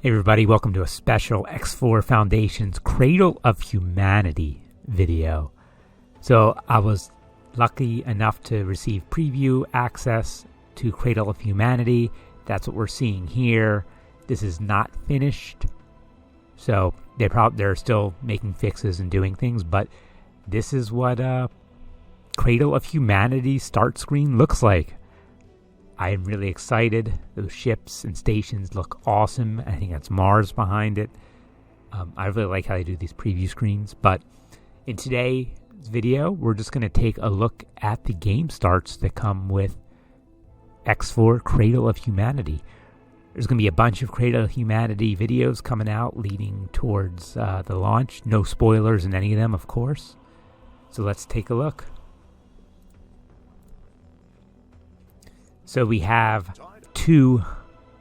Hey everybody, welcome to a special X4 Foundation's Cradle of Humanity video. So I was lucky enough to receive preview access to Cradle of Humanity. That's what we're seeing here. This is not finished, so they're still making fixes and doing things, but this is what Cradle of Humanity start screen looks like. I am really excited. Those ships and stations look awesome. I think that's Mars behind it. I really like how they do these preview screens. But in today's video, we're just going to take a look at the game starts that come with X4 Cradle of Humanity. There's going to be a bunch of Cradle of Humanity videos coming out leading towards the launch. No spoilers in any of them, of course. So let's take a look. So we have two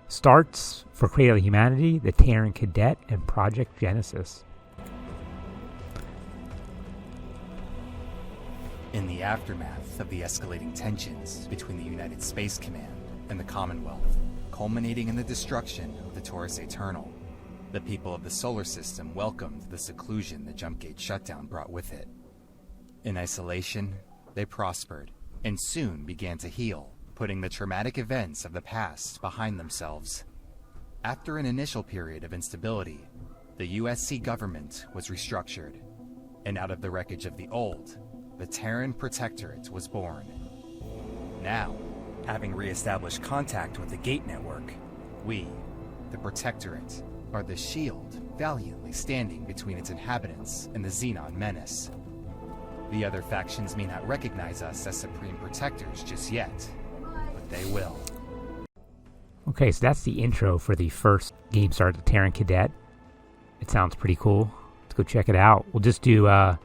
starts for Cradle of Humanity, the Terran Cadet and Project Genesis. In the aftermath of the escalating tensions between the United Space Command and the Commonwealth, culminating in the destruction of the Taurus Eternal, the people of the solar system welcomed the seclusion the Jumpgate shutdown brought with it. In isolation, they prospered and soon began to heal, putting the traumatic events of the past behind themselves. After an initial period of instability, the USC government was restructured, and out of the wreckage of the old, the Terran Protectorate was born. Now, having re-established contact with the Gate Network, we, the Protectorate, are the shield valiantly standing between its inhabitants and the Xenon menace. The other factions may not recognize us as Supreme Protectors just yet, they will. Okay, so that's the intro for the first game start, the Terran Cadet. It sounds pretty cool. Let's go check it out. We'll just do the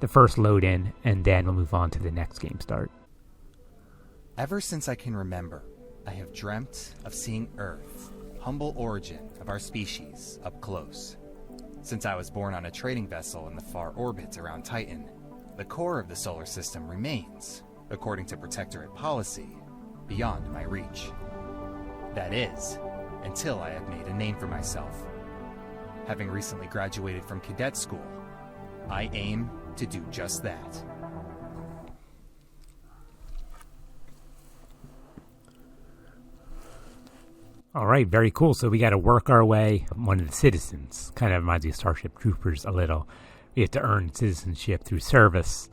first load in, and then we'll move on to the next game start. Ever since I can remember, I have dreamt of seeing Earth, humble origin of our species, up close. Since I was born on a trading vessel in the far orbit around Titan, the core of the solar system remains, according to Protectorate policy, beyond my reach. That is, until I have made a name for myself. Having recently graduated from cadet school, I aim to do just that. All right, very cool. So we got to work our way. One of the citizens, kind of reminds me of Starship Troopers a little. We have to earn citizenship through service,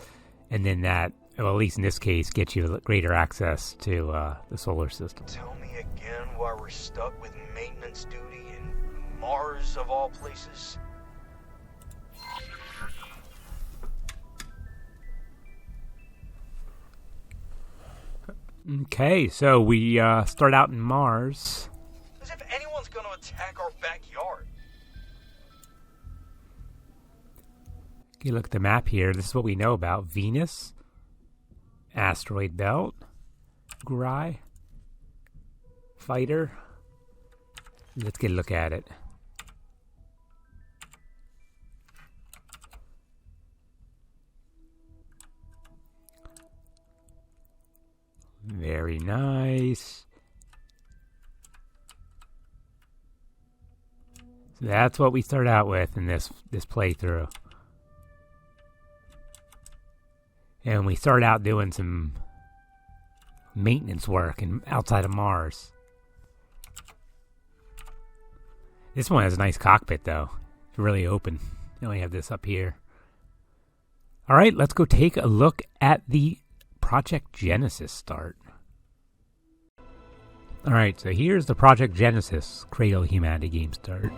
and then that, well, at least in this case, gets you greater access to the solar system. Tell me again why we're stuck with maintenance duty in Mars of all places? Okay, so we start out in Mars. As if anyone's gonna attack our backyard. Okay, look at the map here. This is what we know about Venus. Asteroid belt, Gry, fighter. Let's get a look at it. Very nice. So that's what we start out with in this playthrough. And we start out doing some maintenance work outside of Mars. This one has a nice cockpit, though. It's really open. You only have this up here. All right, let's go take a look at the Project Genesis start. All right, so here's the Project Genesis Cradle of Humanity game start.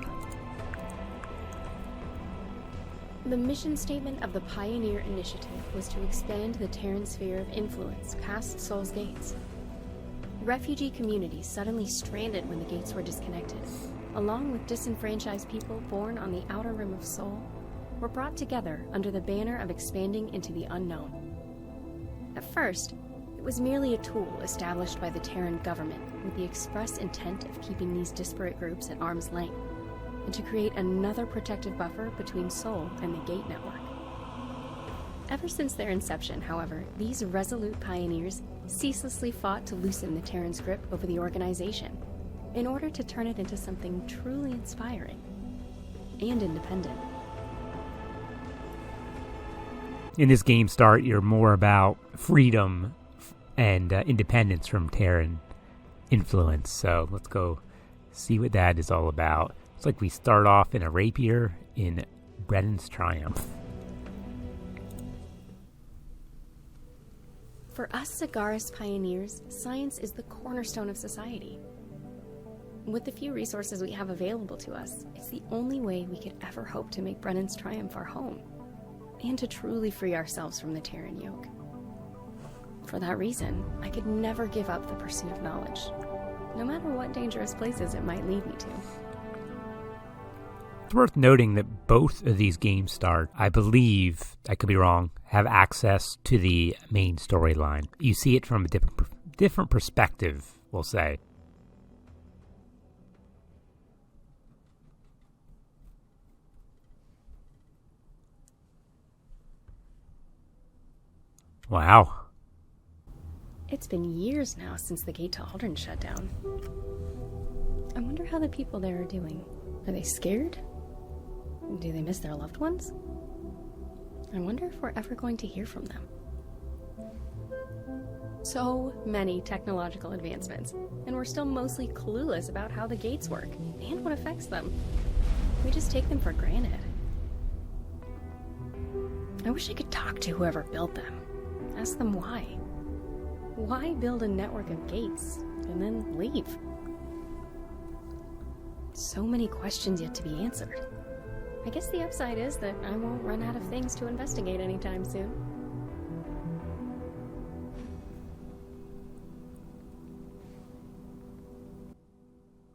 The mission statement of the Pioneer Initiative was to expand the Terran sphere of influence past Sol's gates. Refugee communities suddenly stranded when the gates were disconnected, along with disenfranchised people born on the outer rim of Sol, were brought together under the banner of expanding into the unknown. At first, it was merely a tool established by the Terran government with the express intent of keeping these disparate groups at arm's length, and to create another protective buffer between Sol and the Gate Network. Ever since their inception, however, these resolute pioneers ceaselessly fought to loosen the Terran's grip over the organization, in order to turn it into something truly inspiring and independent. In this game start, you're more about freedom and independence from Terran influence. So let's go see what that is all about. It's like we start off in a rapier in Brennan's Triumph. For us Sagaris pioneers, science is the cornerstone of society. With the few resources we have available to us, it's the only way we could ever hope to make Brennan's Triumph our home, and to truly free ourselves from the Terran yoke. For that reason, I could never give up the pursuit of knowledge, no matter what dangerous places it might lead me to. It's worth noting that both of these game start, I believe, I could be wrong, have access to the main storyline. You see it from a different perspective, we'll say. Wow. It's been years now since the gate to Aldrin shut down. I wonder how the people there are doing. Are they scared? Do they miss their loved ones? I wonder if we're ever going to hear from them. So many technological advancements, and we're still mostly clueless about how the gates work and what affects them. We just take them for granted. I wish I could talk to whoever built them. Ask them why. Why build a network of gates and then leave? So many questions yet to be answered. I guess the upside is that I won't run out of things to investigate anytime soon.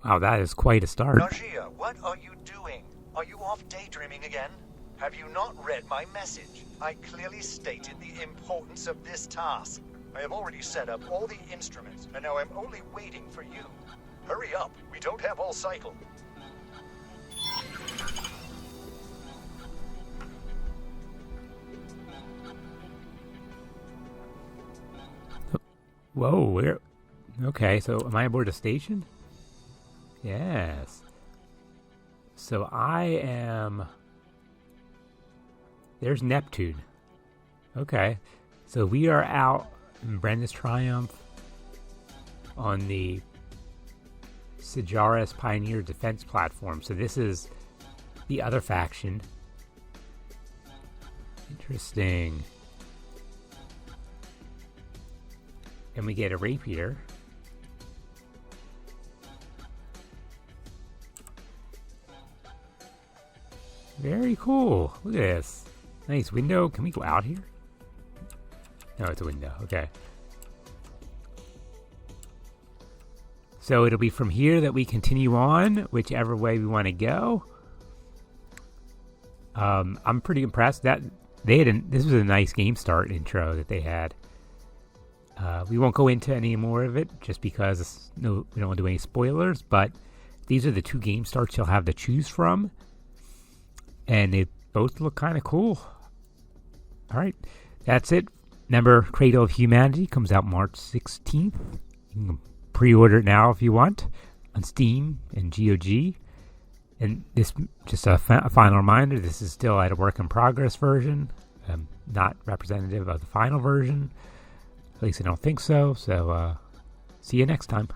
Wow, that is quite a start. Najia, what are you doing? Are you off daydreaming again? Have you not read my message? I clearly stated the importance of this task. I have already set up all the instruments, and now I'm only waiting for you. Hurry up, we don't have all cycle. Whoa, where? Okay, so am I aboard a station? Yes. So I am... There's Neptune. Okay. So we are out in Brennan's Triumph on the Sagaris Pioneer Defense Platform. So this is the other faction. Interesting. And we get a rapier. Very cool. Look at this. Nice window. Can we go out here? No, it's a window. Okay. So it'll be from here that we continue on, whichever way we want to go. I'm pretty impressed that this was a nice game start intro that they had. We won't go into any more of it just because we don't want to do any spoilers, but these are the two game starts you'll have to choose from. And they both look kind of cool. All right, that's it. Remember, Cradle of Humanity comes out March 16th. You can pre-order it now if you want on Steam and GOG. And this, just a final reminder, this is still at a work in progress version, not representative of the final version. At least I don't think so. So, see you next time.